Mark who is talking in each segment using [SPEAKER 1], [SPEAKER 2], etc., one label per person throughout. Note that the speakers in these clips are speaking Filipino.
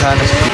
[SPEAKER 1] sana sa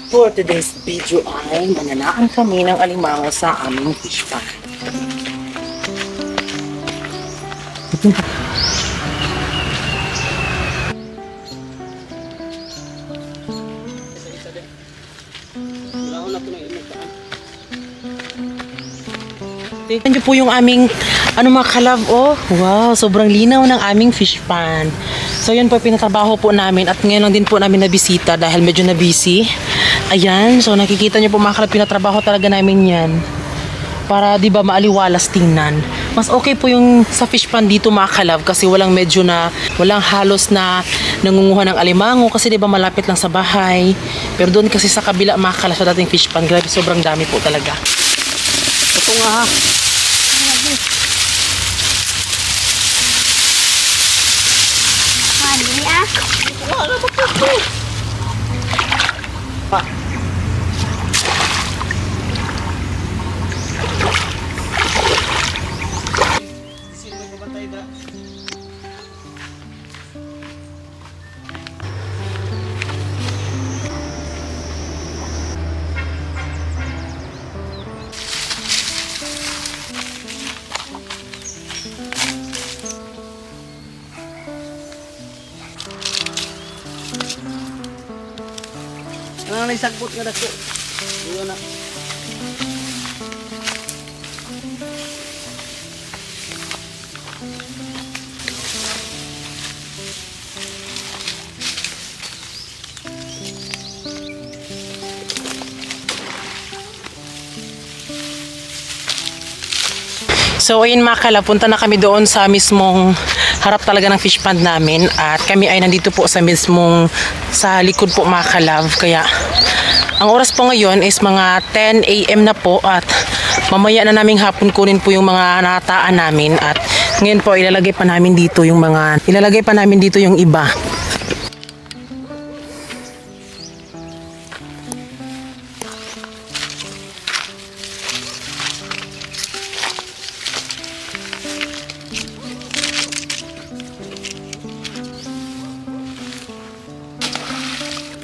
[SPEAKER 2] For today's video ay mananaan kami ng alimango sa aming fish pond. Tignan niyo po yung aming mga kalab. Oh, wow, sobrang linaw ng aming fish pond. So yun po pinatrabaho po namin at ngayon lang din po namin nabisita dahil medyo na busy. Ayan, so nakikita niyo po mga kalab, pinatrabaho talaga namin yan. Para di ba maaliwalas tingnan. Mas okay po yung sa fish pond dito mga kalab kasi walang halos na nangunguha ng alimango kasi di ba malapit lang sa bahay. Pero doon kasi sa kabila mga kalab sa dating fish pond, grabe sobrang dami po talaga. Ito nga ha. Wala ba po? Pa.
[SPEAKER 1] Ano na isagbot nga dako? Iyon na.
[SPEAKER 2] So ayun mga kalab, punta na kami doon sa mismong harap talaga ng fish pond namin at kami ay nandito po sa mismong sa likod po mga kalab. Kaya ang oras po ngayon is mga 10 AM na po at mamaya na naming hapon kunin po yung mga nataan namin at ngayon po ilalagay pa namin dito yung iba.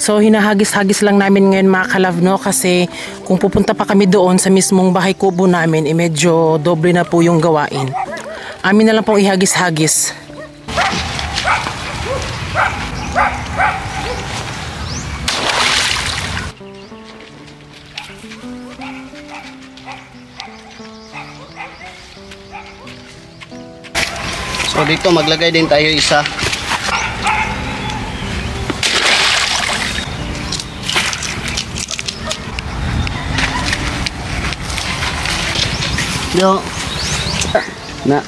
[SPEAKER 2] So hinahagis-hagis lang namin ngayon mga kalab, no, kasi kung pupunta pa kami doon sa mismong bahay kubo namin, medyo doble na po yung gawain. Amin na lang pong ihagis-hagis.
[SPEAKER 1] So dito maglagay din tayo isa. Yo. Na.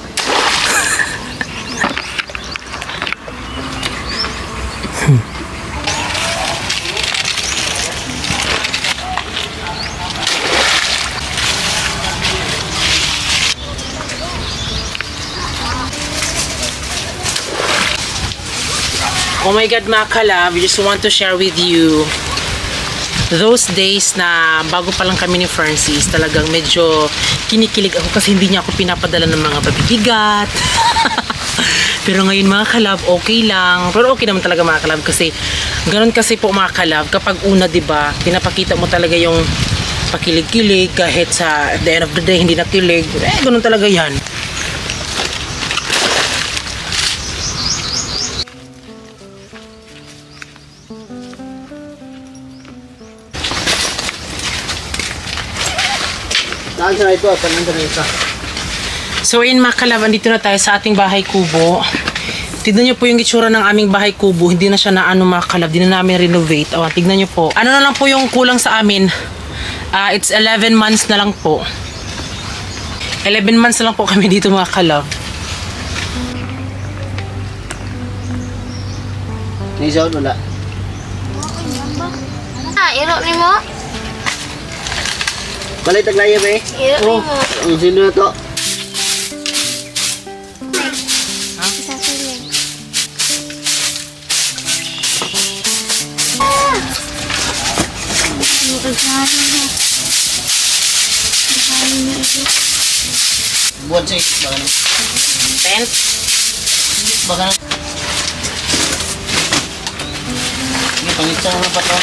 [SPEAKER 2] Oh my God, mga kalab, we just want to share with you those days na bago pa lang kami ni Francis, talagang medyo kinikilig ako kasi hindi niya ako pinapadala ng mga pabibigat. Pero ngayon mga kalab, okay lang. Pero okay naman talaga mga kalab kasi ganun kasi po mga kalab, kapag una, diba, pinapakita mo talaga yung pakilig-kilig kahit sa at the end of the day hindi nakilig. Ganun talaga yan.
[SPEAKER 1] Saan sa ito? Saan na ito?
[SPEAKER 2] So in mga kalab, andito na tayo sa ating bahay kubo. Tignan nyo po yung itsura ng aming bahay kubo. Hindi na siya na ano mga kalab, hindi na namin renovate. O, tignan nyo po. Ano na lang po yung kulang sa amin? It's 11 months na lang po. 11 months na lang po kami dito mga kalab.
[SPEAKER 1] Naisaw wala.
[SPEAKER 3] Iro ni mo?
[SPEAKER 1] Balay taglaya ba eh?
[SPEAKER 3] Iro ni mo.
[SPEAKER 1] Ang sino na to? Buat sih, bagan.
[SPEAKER 2] Tent?
[SPEAKER 1] Bagan. Ini pangitsa na pa to.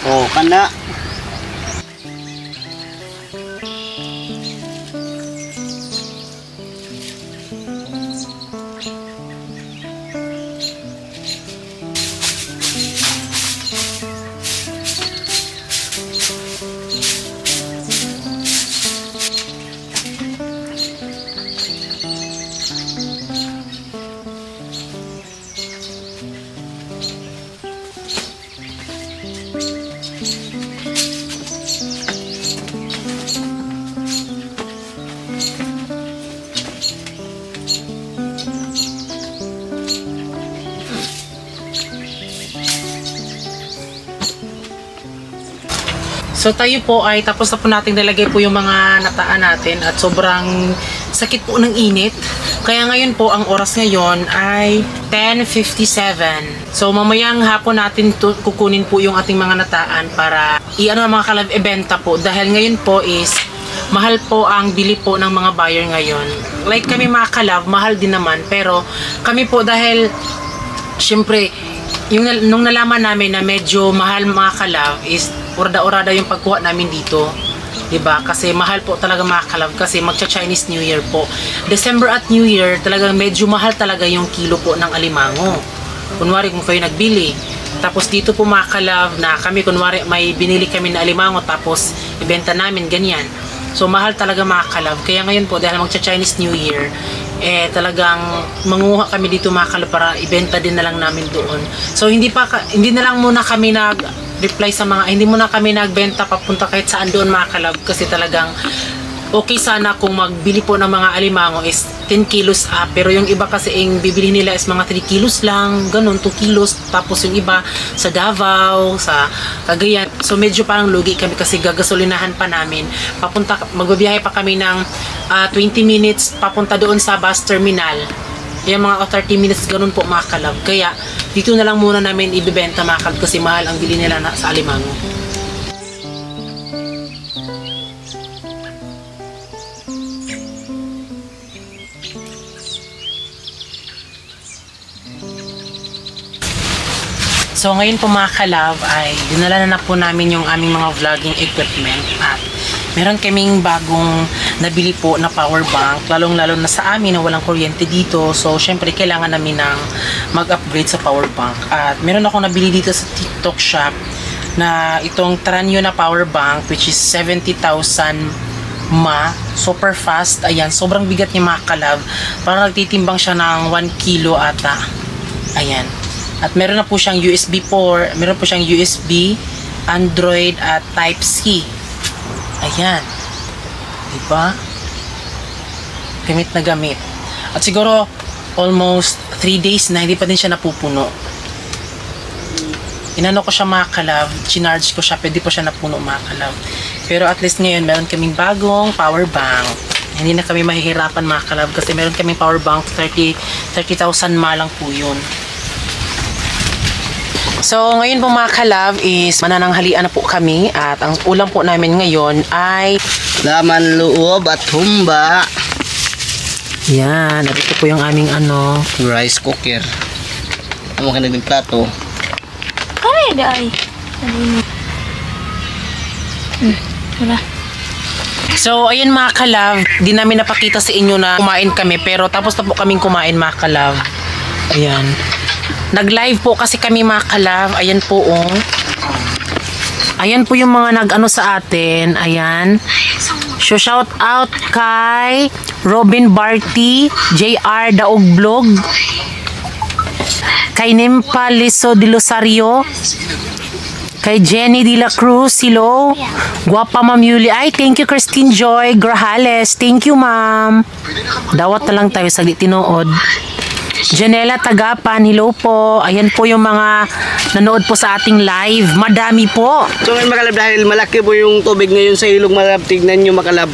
[SPEAKER 1] Oh, kana.
[SPEAKER 2] So tayo po ay tapos na po natin nilagay po yung mga nataan natin at sobrang sakit po ng init. Kaya ngayon po ang oras ngayon ay 10:57. So mamayang hapon natin kukunin po yung ating mga nataan para i-ano mga kalab ibenta po dahil ngayon po is mahal po ang bili po ng mga buyer ngayon. Like kami mga kalab, mahal din naman pero kami po dahil syempre nung nalaman namin na medyo mahal mga kalab is orada-orada yung pagkuha namin dito. Diba? Kasi mahal po talaga mga kalab kasi magcha-Chinese New Year po. December at New Year talagang medyo mahal talaga yung kilo po ng alimango. Kunwari kung kayo nagbili. Tapos dito po mga kalab na kami kunwari may binili kami na alimango tapos ibenta namin ganyan. So mahal talaga mga kalab. Kaya ngayon po dahil magcha-Chinese New Year talagang manguha kami dito mga kalab para ibenta din na lang namin doon. So hindi na lang muna kami reply sa mga, hindi muna kami nagbenta papunta kahit saan doon mga kalab kasi talagang okay sana kung magbili po ng mga alimango is 10 kilos up pero yung iba kasi yung bibili nila is mga 3 kilos lang, ganun, 2 kilos tapos yung iba sa Davao, sa Cagayan, so medyo parang lugi kami kasi gagasolinahan pa namin magbabiyahe pa kami ng 20 minutes papunta doon sa bus terminal. Yung mga 30 minutes ganun po mga kalab. Kaya dito na lang muna namin ibibenta mga kalab kasi mahal ang bili nila sa alimango. So ngayon po mga kalab ay dinala na po namin yung aming mga vlogging equipment at meron kaming bagong nabili po na power bank, lalong-lalo na sa amin na walang kuryente dito. So, syempre, kailangan namin ng mag-upgrade sa power bank. At meron akong nabili dito sa TikTok shop na itong Tranyo na power bank which is 70,000 mAh. Super fast. Ayan, sobrang bigat niya mga kalab. Parang nagtitimbang siya ng 1 kilo ata. Ayan. At meron na po siyang USB 4, meron po siyang USB, Android at Type-C. Ayan. Diba? Gamit na gamit. At siguro, almost 3 days na, hindi pa din siya napupuno. Inano ko siya mga kalab, chinarge ko siya, pwede po siya napuno mga kalab. Pero at least ngayon, meron kaming bagong power bank. Hindi na kami mahihirapan mga kalab kasi meron kaming power bank, 30,000 ma lang po yun. So, ngayon po mga kalab is manananghalian na po kami at ang ulam po namin ngayon ay
[SPEAKER 1] Laman loob at humba.
[SPEAKER 2] yan, ito po yung aming ano,
[SPEAKER 1] Rice cooker. Ano ka na din plato?
[SPEAKER 3] Ay, ay. Wala.
[SPEAKER 2] So, ayun mga kalab, di namin napakita sa inyo na kumain kami, pero tapos na po kaming kumain mga kalab. Ayan. Nag-live po kasi kami mga kalab. Ayan po oh. Ayan po yung mga nag-ano sa atin. Ayan. So, shout out kay Robin Barty, JR Daog Vlog, kay Nimpa Liso de Losario, kay Jenny de la Cruz, hello. Guwapa Ma'am Yuli. Ay, thank you Christine Joy Grajales. Thank you ma'am. Dawat na lang tayo sa tinood. Janela Tagapan, hello po. Ayan po yung mga nanood po sa ating live. Madami po.
[SPEAKER 1] So ngayon makalab, dahil malaki po yung tubig ngayon sa ilog makalab, tignan nyo makalab.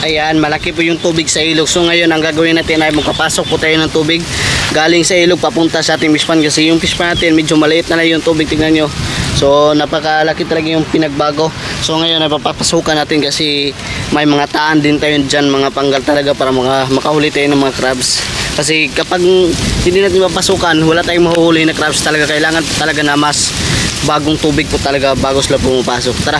[SPEAKER 1] Ayan, malaki po yung tubig sa ilog. So ngayon ang gagawin natin ay magpapasok po tayo ng tubig galing sa ilog papunta sa ating fish pond, kasi yung fish pond natin medyo maliit na lang yung tubig, tignan nyo. So napakalaki talaga yung pinagbago. So ngayon ay papapasukan natin kasi may mga taan din tayo dyan, mga panggal talaga para makahuli tayo ng mga crabs. Kasi kapag hindi natin mapasukan, wala tayong mahuhuli na crabs talaga. Kailangan talaga na mas bagong tubig po talaga bago sila pumapasok. Tara!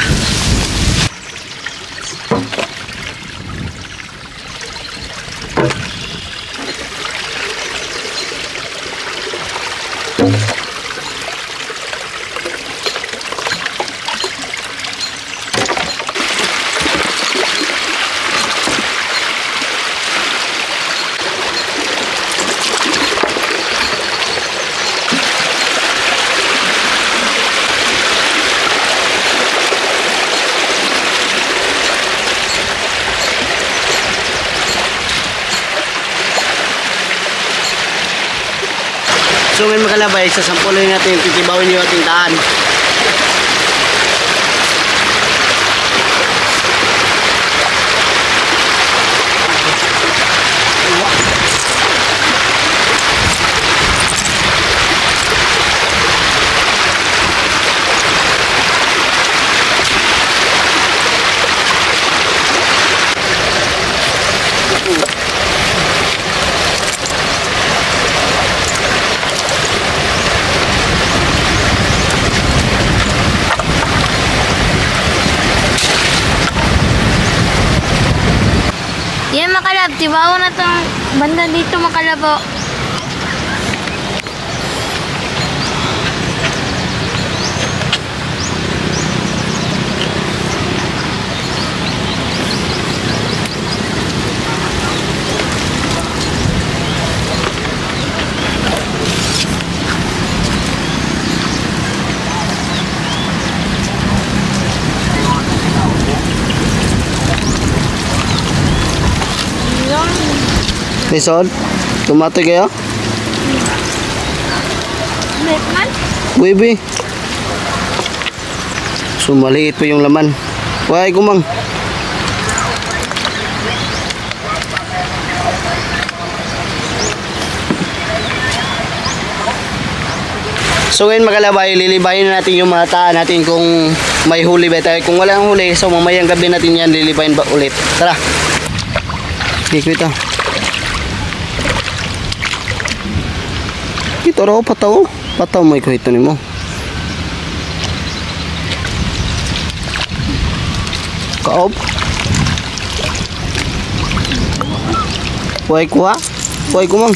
[SPEAKER 1] So ngayon makalabay, sasampulin natin, titibawin yung ating daan.
[SPEAKER 3] Yan makalab, tibaw na tong banda dito makalabo.
[SPEAKER 1] Lison, tumatoy kayo?
[SPEAKER 3] Batman?
[SPEAKER 1] Buibi. So maliit po yung laman. Why kumang? So ngayon makalabay, lilibayin na natin yung mga taan natin kung may huli ba tayo. Kung walang huli, so mamayang gabi natin yan lilibayin ba ulit. Tara. Sige, kita. Ito raw pataw. Pataw mo ikaw ito nimo. Kaob. Huwag kuha. Huwag kumang.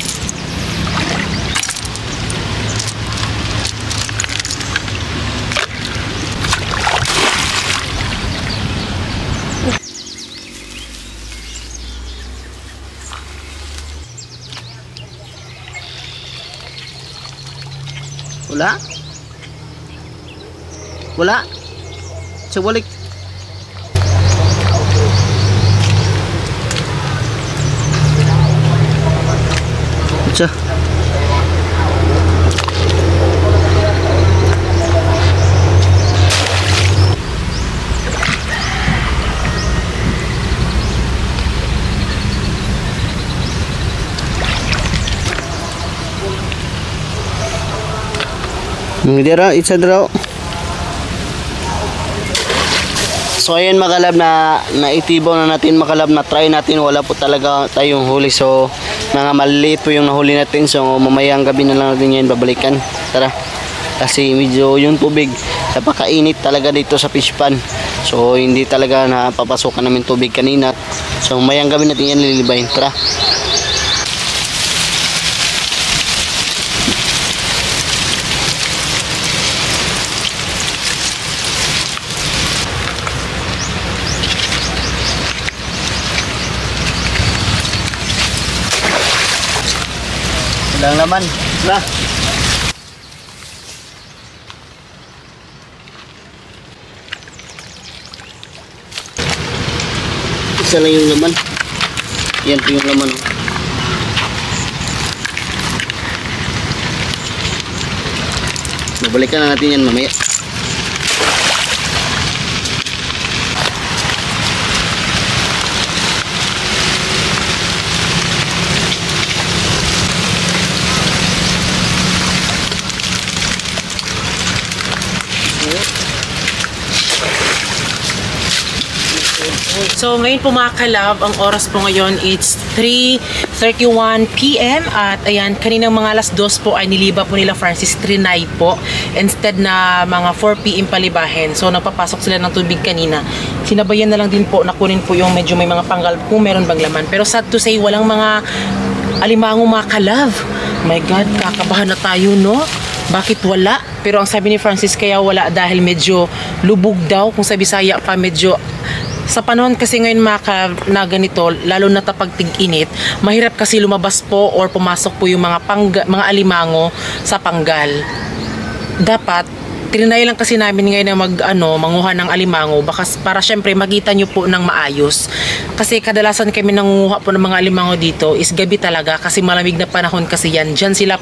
[SPEAKER 1] Wala? Wala? So balik. Sa. Dira, isa dira. So ayun mga kalab, na naitibaw na natin mga kalab, na try natin, wala po talaga tayong huli. So mga maliliit po yung nahuli natin. So mamayang gabi na lang natin yan babalikan. Tara, kasi medyo yung tubig napakainit talaga dito sa fish pan. So hindi talaga napapasokan namin tubig kanina. So mamayang gabi natin yan lilibayin. Tara. Lang naman. Tara. Isa lang yung laman. Yan po yung laman. Babalikan na natin yan mamaya.
[SPEAKER 2] So ngayon po mga kalab, ang oras po ngayon it's 3:31 PM at ayan, kaninang mga alas 2 po ay niliba po nila Francis Trinay po instead na mga 4 PM palibahin. So napapasok sila ng tubig kanina. Sinabayan na lang din po na kunin po yung medyo may mga panggal kung meron bang laman. Pero sad to say, walang mga alimango mga kalab. My God, kakabahan na tayo, no? Bakit wala? Pero ang sabi ni Francis, kaya wala dahil medyo lubog daw. Kung sa Bisaya pa, medyo sa panahon kasi ngayon na ganito, lalo na tapag tig-init, mahirap kasi lumabas po or pumasok po yung mga alimango sa panggal. Dapat trinay lang kasi namin ngayon na manguha ng alimango para syempre makita nyo po ng maayos. Kasi kadalasan kami nangunguha po ng mga alimango dito is gabi talaga kasi malamig na panahon kasi yan. Diyan sila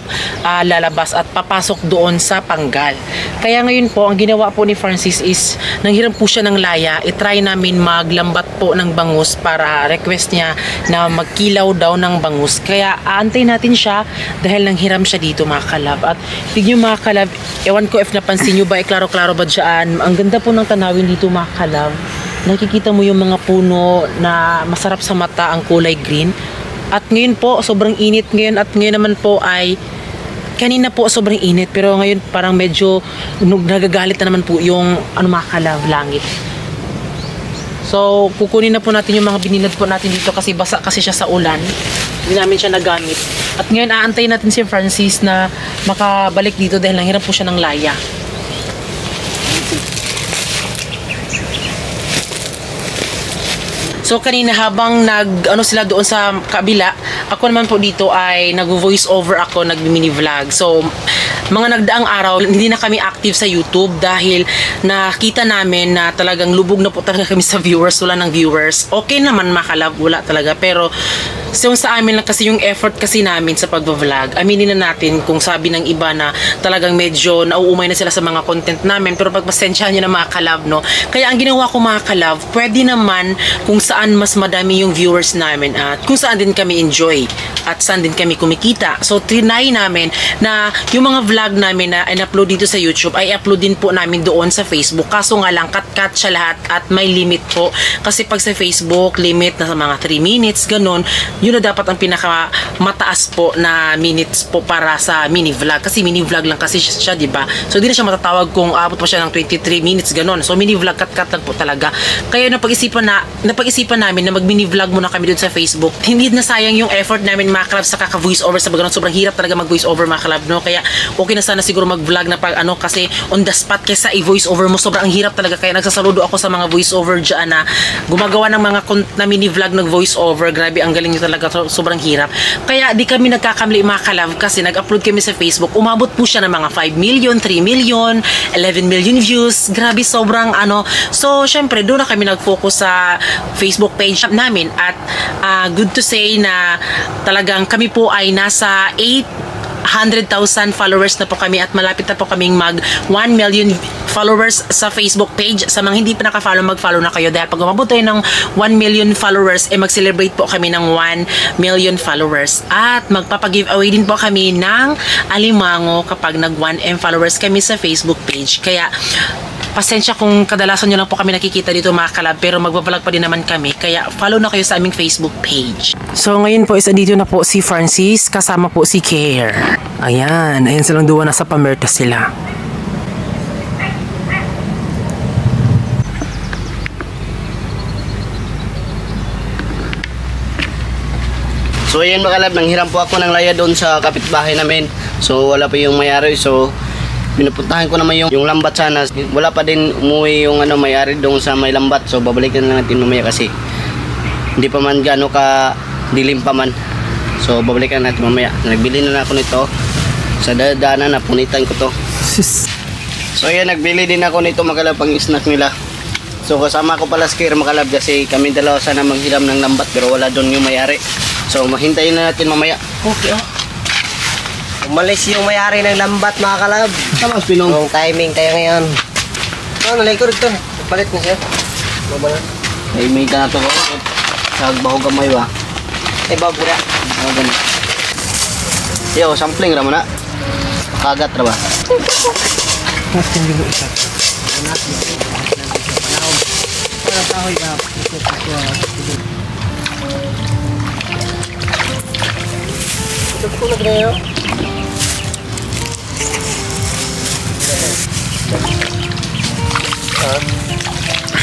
[SPEAKER 2] lalabas at papasok doon sa panggal. Kaya ngayon po, ang ginawa po ni Francis is nanghiram po siya ng laya. I-try namin maglambat po ng bangus para request niya na magkilaw daw ng bangus. Kaya aantay natin siya dahil nanghiram siya dito mga kalab. At tignan mga kalab, ewan ko if napansin nyo ba, klaro-klaro ba dyan? Ang ganda po ng tanawin dito mga kalab. Nakikita mo yung mga puno na masarap sa mata, ang kulay green. At ngayon po, sobrang init ngayon. At ngayon naman po ay, kanina po sobrang init. Pero ngayon parang medyo nagagalit na naman po yung mga kalab, langit. So, kukunin na po natin yung mga binilad po natin dito kasi basa kasi siya sa ulan. Hindi namin siya nagamit. At ngayon, aantayin natin si Francis na makabalik dito dahil nanghiram po siya ng laya. So kanina habang sila doon sa kabila, ako naman po dito ay nag-voice over ako, nag-mini vlog. So mga nagdaang araw, hindi na kami active sa YouTube dahil nakita namin na talagang lubog na po talaga kami sa viewers, wala ng viewers. Okay naman makalab, wala talaga. Pero sa amin lang kasi yung effort kasi namin sa pag-vlog. Aminin na natin kung sabi ng iba na talagang medyo nauumay na sila sa mga content namin. Pero pagpasensyahan nyo na mga kalab, no? Kaya ang ginawa ko mga kalab, pwede naman kung saan mas madami yung viewers namin at kung saan din kami enjoy at saan din kami kumikita. So trinay namin na yung mga vlog namin na in-upload dito sa YouTube ay upload din po namin doon sa Facebook. Kaso nga lang cut siya lahat at may limit po. Kasi pag sa Facebook, limit na sa mga 3 minutes, ganun. Yun na dapat ang pinaka mataas po na minutes po para sa mini vlog. Kasi mini vlog lang kasi siya, di ba? So di na siya matatawag kung aabot pa siya ng 23 minutes, ganun. So mini vlog, cut lang po talaga. Kaya napag-isipan namin na mag-mini vlog muna kami doon sa Facebook. Hindi na sayang yung effort namin mga kalab sa kaka-voice over sa background. Sobrang hirap talaga mag-voice over mga kalab, no? Kaya okay na sana siguro mag-vlog na pag kasi on the spot kaysa i-voice over mo. Sobrang hirap talaga. Kaya nagsasaludo ako sa mga voice over dyan na gumagawa ng mga na mini vlog, nag-voice over. Grabe, ang galing nyo talaga sobrang hirap. Kaya di kami nagkakamali mga kalab kasi nag-upload kami sa Facebook. Umabot po siya ng mga 5 million, 3 million, 11 million views. Grabe, sobrang ano. So, syempre, doon na kami nag-focus sa Facebook page namin at good to say na talagang kami po ay nasa 800,000 followers na po kami at malapit na po kaming mag 1 million followers sa Facebook page. Sa mga hindi pa naka-follow, mag-follow na kayo dahil pag umabot tayo ng 1 million followers, mag-celebrate po kami ng 1 million followers. At magpapag-giveaway din po kami ng alimango kapag nag 1M followers kami sa Facebook page. Kaya pasensya kung kadalasan nyo lang po kami nakikita dito mga kalab, pero magbabalag pa din naman kami. Kaya follow na kayo sa aming Facebook page. So ngayon po is dito na po si Francis, kasama po si Care. Ayan silang duwa, nasa Pamerta sila.
[SPEAKER 1] So ayan mga kalab, nanghiram po ako ng laya doon sa kapitbahay namin. So wala pa yung mayari. So pinupuntahan ko naman yung lambat sana. Wala pa din umuwi yung may-ari doon sa may lambat. So babalikan na natin mamaya kasi hindi pa man gaano ka dilim pa man. So babalikan natin mamaya. Nagbili na ako nito. Sa dadaanan na punitan ko to. So ayan, nagbili din ako nito mga kalab, pang snack nila. So kasama ko pala si Kir mga kalab kasi kami dalawa sana manghiram ng lambat pero wala doon yung may-ari. So mahintayin na natin mamaya.
[SPEAKER 2] Okay,
[SPEAKER 4] Umalis yung may-ari ng lambat mga kalab.
[SPEAKER 1] Tama, Pinong.
[SPEAKER 4] Yung timing tayo ngayon. Nalay ko rito. Palit na siya. Baba na.
[SPEAKER 1] Ay, may ka na to ko. Sa baho gamay ba?
[SPEAKER 4] Ay, bago na.
[SPEAKER 1] Ganun. Yo, sampling ra mo na. Kagat ra ba?
[SPEAKER 4] Ito ko na yun.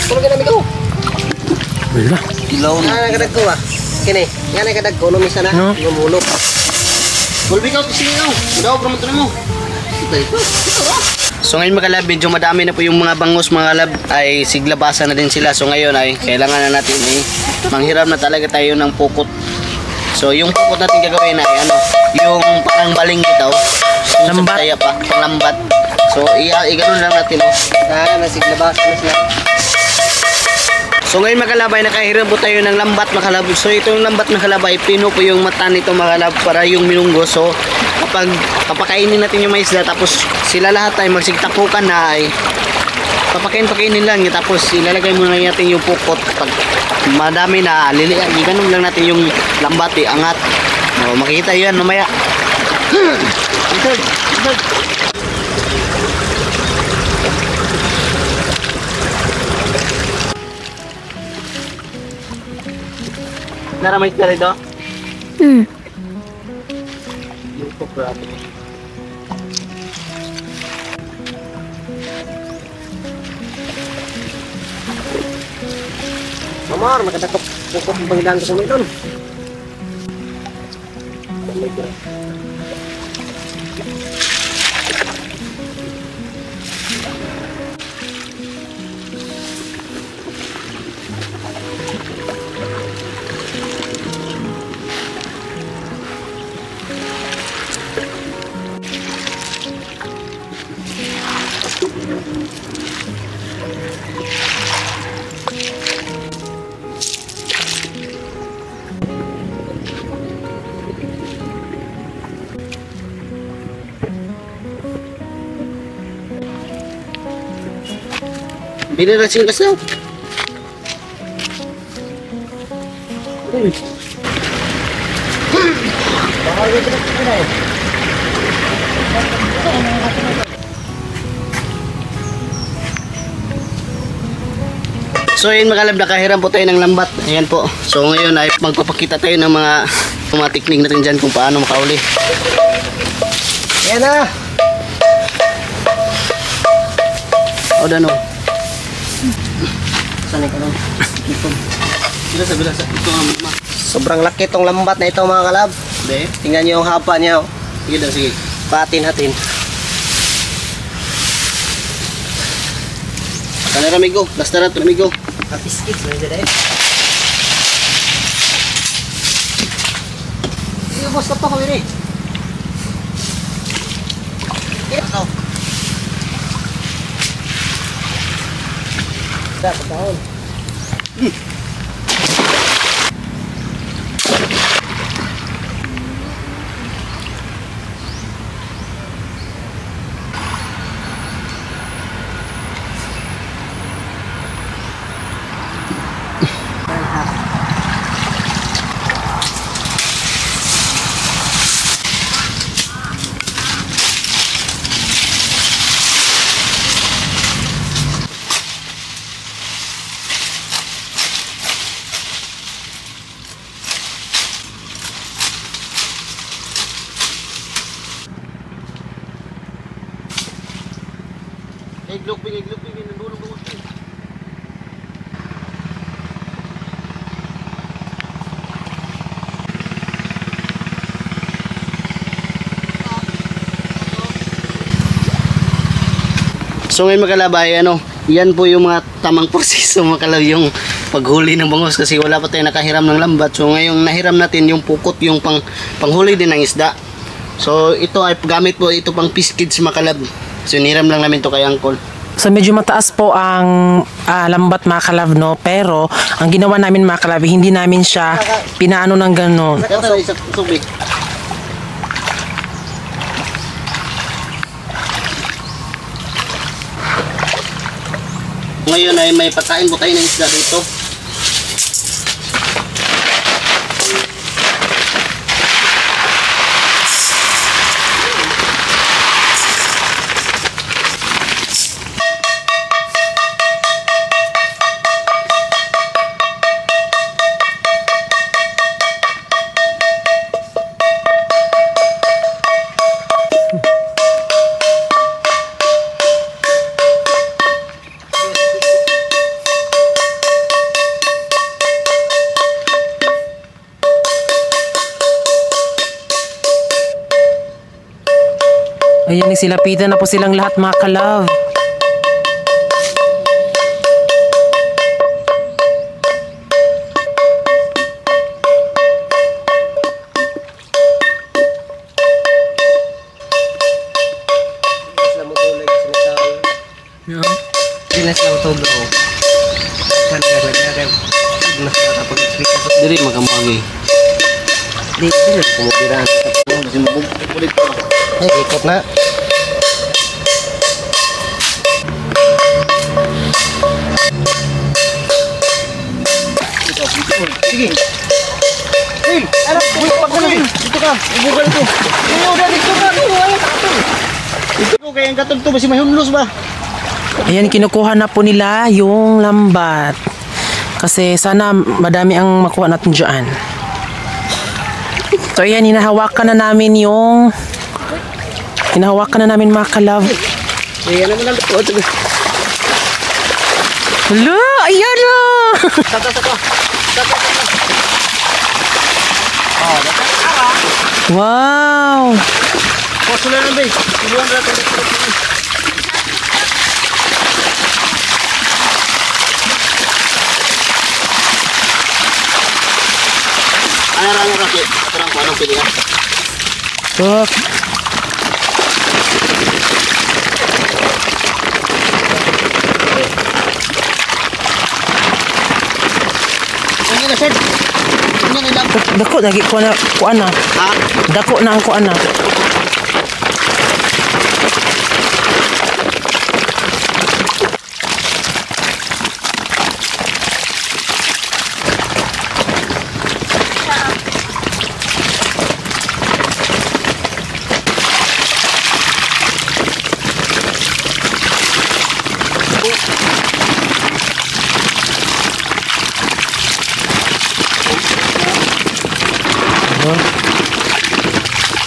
[SPEAKER 4] Kulo ka namin ko.
[SPEAKER 2] Wala.
[SPEAKER 1] Ilaw na.
[SPEAKER 4] Nga nakadag ko Kini. Nga nakadag ko. Numisa na.
[SPEAKER 2] No.
[SPEAKER 4] Yung mulok.
[SPEAKER 1] Bulbi ka kasi ilaw. Mudaw pra mo to mo. Ito. So ngayon mga kalab, medyo madami na po yung mga bangus mga kalab, ay siglabasa na din sila. So ngayon ay kailangan na natin manghiram na talaga tayo ng pukot. So yung pukot natin gagawin ay yung parang baling bitaw.
[SPEAKER 2] Lambat.
[SPEAKER 1] Kaya pa, lambat. So i-ganon lang natin
[SPEAKER 4] Nasiglabas na sila.
[SPEAKER 1] So ngayon mga kalab ay nakahiram po tayo ng lambat mga kalab. So itong lambat mga kalab ay pino po yung mata nito mga kalab para yung minunggo. So kapag papakainin natin yung mais na tapos sila lahat ay magsigtapukan na ay papakainin lang tapos ilalagay muna natin yung pukot. Pag madami na ganun lang natin yung lambat angat. O, makikita yan mamaya. Naramay ka rin do? Yung pukot.
[SPEAKER 4] Mamar, makadakop. Pukok ang pangidaan ko sa mga doon.
[SPEAKER 1] Binirasin ka sa. So yun mga kalab, nakahiram po tayo ng lambat. Ayan po. So ngayon ay magpapakita tayo ng mga technique natin dyan kung paano makauli.
[SPEAKER 4] Ayan na!
[SPEAKER 1] O dano. Sanay ka lang. Bilasa. Ito ang ma.
[SPEAKER 4] Sobrang laki tong lambat na ito mga kalab.
[SPEAKER 1] Be.
[SPEAKER 4] Tingnan nyo yung haba niya.
[SPEAKER 1] Sige daw, sige.
[SPEAKER 4] Patin-hatin.
[SPEAKER 1] Kanara amigo. Basta na amigo.
[SPEAKER 4] Kapiskit. Ano dyan eh?
[SPEAKER 1] Sige, boss, kapto kami rin. Ito. Dapat tahon. Iglupin, nandulong mo. So ngayon makalabay, yan po yung mga tamang proseso makalaw yung paghuli ng bangos kasi wala pa tayong nakahiram ng lambat. So ngayong nahiram natin yung pukot, yung panghuli din ng isda. So ito ay gamit po ito pang fish kids makalab. So niram lang namin to kay Uncle.
[SPEAKER 2] So medyo mataas po ang lambat mga kalab, no? Pero ang ginawa namin mga kalab, hindi namin siya pinaano ng gano'n.
[SPEAKER 1] Ito isa tubig. Ngayon ay may pagkain po tayo ng isda dito.
[SPEAKER 2] Ayan, nagsilapitan na po silang lahat mga kalab.
[SPEAKER 4] Dinas lang to bro.
[SPEAKER 1] Diri magamagi.
[SPEAKER 4] Di kumubiraan. Ikot na.
[SPEAKER 1] Sige. Hey, anak, pag na dito ka. Ubugan ko. Udah dito ka. Dito ko kaya ang katog to basi mahunlos ba?
[SPEAKER 2] Ayan, kinukuha na po nila yung lambat. Kasi sana madami ang makuha natin dyan. So ayan, hinahawakan na namin mga kalab.
[SPEAKER 1] Ayan naman lang.
[SPEAKER 2] Hala, ayan na!
[SPEAKER 1] Saka.
[SPEAKER 2] Wow!
[SPEAKER 1] Oh, sula na ba? Ibuan na natin. Ano kasi? Parang anong pilihan?
[SPEAKER 2] So,
[SPEAKER 1] Ano na, sir? Ano na lang?
[SPEAKER 2] dako lagi ko na kuana.
[SPEAKER 1] Ha?
[SPEAKER 2] Dako na ang kuana.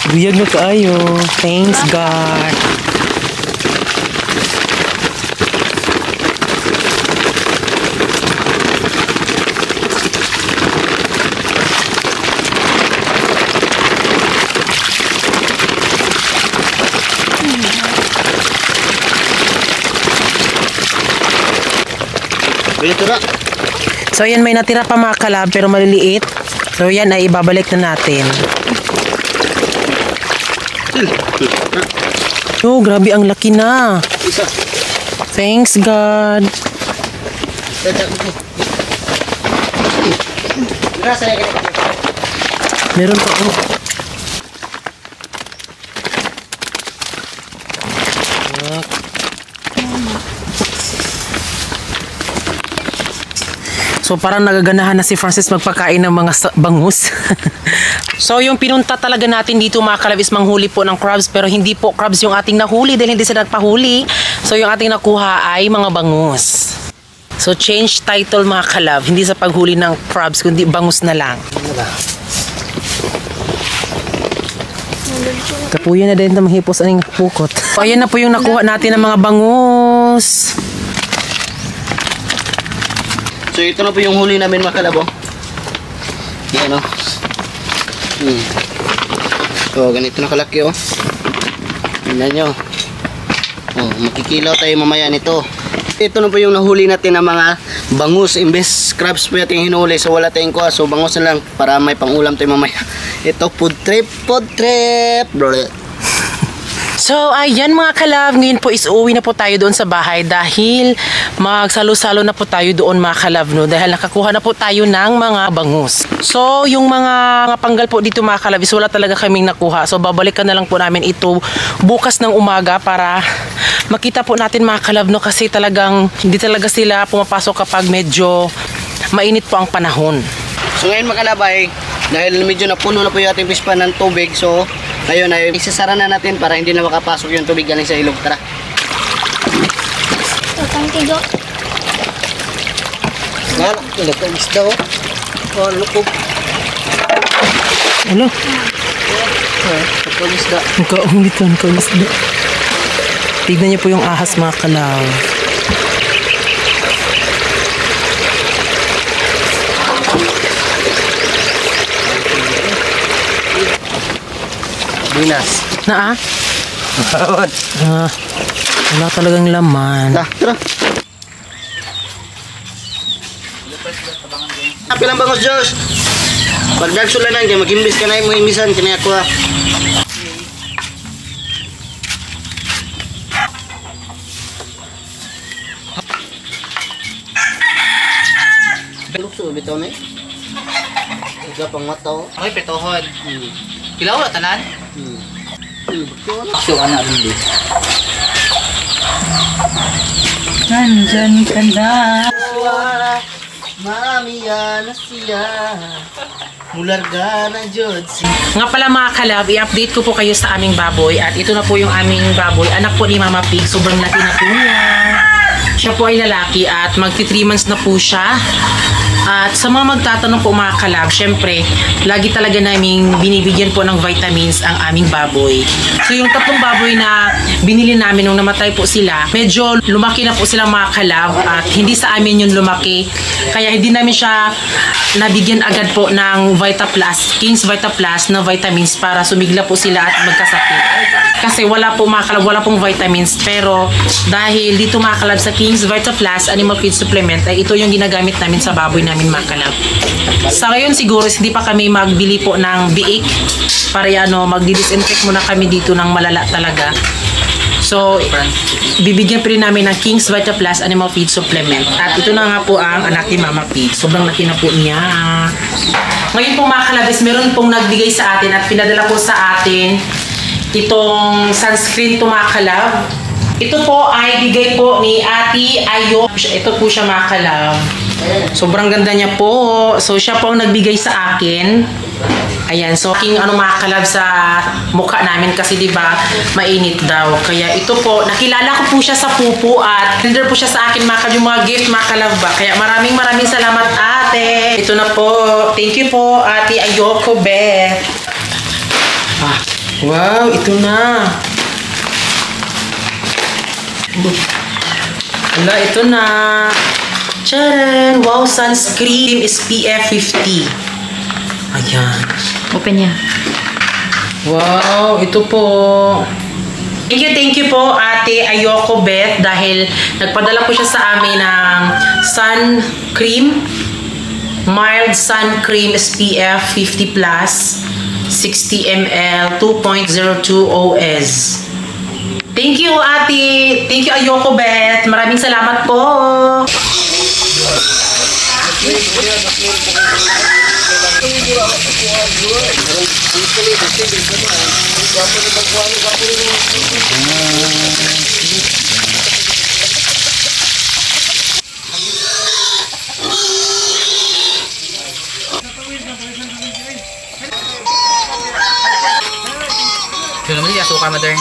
[SPEAKER 2] Buyag na kaayo. Thanks God.
[SPEAKER 1] Ganito na.
[SPEAKER 2] So yan, may natira pa mga kalab pero maliliit. So yan ay ibabalik na natin. Oh, grabe ang laki na.
[SPEAKER 1] Isa.
[SPEAKER 2] Thanks God. Meron pa oh. So parang nagaganahan na si Francis magpakain ng mga bangus. So yung pinunta talaga natin dito mga kalab is manghuli po ng crabs, pero hindi po crabs yung ating nahuli dahil hindi sila nagpahuli. So yung ating nakuha ay mga bangus. So change title mga kalab, hindi sa paghuli ng crabs kundi bangus na lang. Kapuya na din na mahipos aning pukot. So ayan na po yung nakuha natin ng mga bangus.
[SPEAKER 1] So ito na po yung huli namin mga kalab. Yan o. So ganito na kalaki oh. Tingnan nyo. Oh, makikilaw tayo mamaya nito. Ito na po yung nahuli natin ng mga bangus. Imbes crabs po natin hinuli. So wala tayong kuha. So bangus na lang para may pangulam tayo mamaya. Ito food trip. Food trip.
[SPEAKER 2] So ayan mga kalab, ngayon po is uuwi na po tayo doon sa bahay dahil magsalo-salo na po tayo doon mga kalab, no? Dahil nakakuha na po tayo ng mga bangus. So yung mga panggal po dito mga kalab is wala talaga kaming nakuha. So babalikan na lang po namin ito bukas ng umaga para makita po natin mga kalab, no? Kasi talagang hindi talaga sila pumapasok kapag medyo mainit po ang panahon.
[SPEAKER 1] So ngayon mga kalab ay dahil medyo napuno na po yung ating pispan ng tubig. So ngayon ay isasara na natin para hindi na makapasok yung tubig galing sa ilog. Tara.
[SPEAKER 3] Utang tigo.
[SPEAKER 1] Nga, ilog ang isda oh. Oh, lukog.
[SPEAKER 2] Ano?
[SPEAKER 1] Lukog ang isda.
[SPEAKER 2] Nagkaungitan ka isda. Tignan niyo po yung ahas mga kalab.
[SPEAKER 1] Binas.
[SPEAKER 2] Na wala talagang laman.
[SPEAKER 1] Tara. Api lang bangos Diyos. Pag nagsulanan kayo, mag-imbis ka na yung imbisan. Kaya ako ha. Lukso, bitaw na eh. Iga pang mata oh.
[SPEAKER 4] Ay, petohon. Kilaw na tanan?
[SPEAKER 1] So, anak rin
[SPEAKER 2] Nandyan ka na.
[SPEAKER 1] Mami yan na siya. Mularga na Diyos.
[SPEAKER 2] Nga pala mga kalab, i-update ko po kayo sa aming baboy. At ito na po yung aming baboy. Anak po ni Mama Pig. Sobrang laki na po niya. Siya po ay lalaki at magti 3 months na po siya. At sa mga magtatanong po mga kalab, syempre, lagi talaga naming binibigyan po ng vitamins ang aming baboy. So yung 3 baboy na binili namin nung namatay po sila, medyo lumaki na po sila mga kalab at hindi sa amin yung lumaki. Kaya hindi namin siya nabigyan agad po ng Vita Plus, King's Vita Plus na vitamins para sumigla po sila at magkasakit. Kasi wala po mga kalab, wala pong vitamins. Pero dahil dito mga kalab sa King's Vita Plus Animal Feed Supplement ay ito yung ginagamit namin sa baboy namin mga kalab. Sa ngayon siguro hindi pa kami magbili po ng biik para magdi-disinfect muna kami dito ng malala talaga. So bibigyan pa rin namin ng King's Vita Plus Animal Feed Supplement. At ito na nga po ang anak ni Mama Pig. Sobrang laki na po niya. Ngayon po mga kalabis, meron pong nagbigay sa atin at pinadala po sa atin itong sunscreen to mga kalab. Ito po ay bigay po ni Ate Ayo. Ito po siya mga kalab. Sobrang ganda niya po. So siya po ang nagbigay sa akin. Ayan, so aking mga kalab sa mukha namin kasi 'di ba, mainit daw. Kaya ito po, nakilala ko po siya sa pupo at tender po siya sa akin yung mga gift mga kalab ba. Kaya maraming salamat ate. Ito na po. Thank you po Ate Ayoko Beth. Wow, ito na. Wala, ito na. Charan! Wow, sunscreen SPF 50. Ayan.
[SPEAKER 3] Open niya.
[SPEAKER 2] Wow, ito po. Thank you po Ate Ayoko Beth dahil nagpadala po siya sa amin ng sun cream. Mild sun cream SPF 50+. 60 ml, 2.02 OS. Thank you, Ate. Thank you, Ayoko Beth. Maraming salamat po.
[SPEAKER 5] Ito naman siya, suka mother.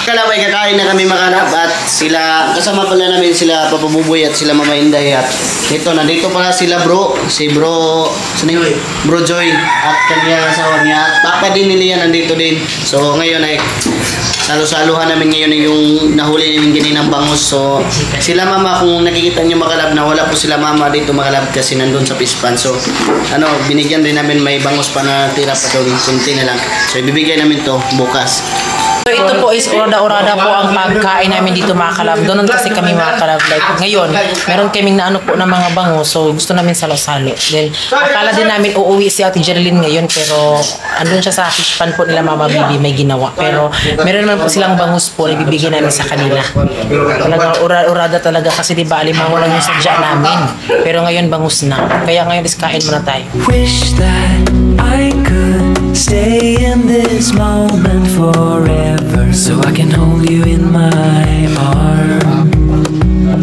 [SPEAKER 1] Kalaway, kakain na kami makalab at sila, kasama pala namin sila Papa Buboy at sila Mama Inday at ito, nandito pala sila bro, si bro, bro Joy at kanya asawa niya at papa din nila nandito din. So ngayon ay salo-saluhan namin ngayon yung nahuli namin ganinang bangus. So sila mama, kung nakikita nyo makalab na wala po sila mama dito makalab kasi nandun sa pispan. So ano, binigyan rin namin, may bangus pa na tira pa doon, kunti na lang. So ibibigay namin to bukas.
[SPEAKER 2] So ito po is orada-orada po ang pagkain namin dito mga kalab. Doon kasi kami mga kalab. Like ngayon, meron kaming naano po ng mga bango. So gusto namin salo-salo. Then akala din namin uuwi si Ate Jerilyn ngayon. Pero andun siya sa fish pan po nila Mama Bibi, may ginawa. Pero meron naman po silang bangus po na ibibigay namin sa kanila. Talagang orada talaga kasi diba alimango lang yung sadya namin. Pero ngayon bangus na. Kaya ngayon is kain muna tayo.
[SPEAKER 6] Wish that I could stay in this moment forever, so I can hold you in my arms.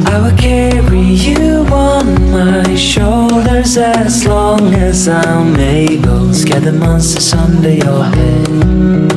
[SPEAKER 6] I will carry you on my shoulders as long as I'm able. Scare the monsters under your bed.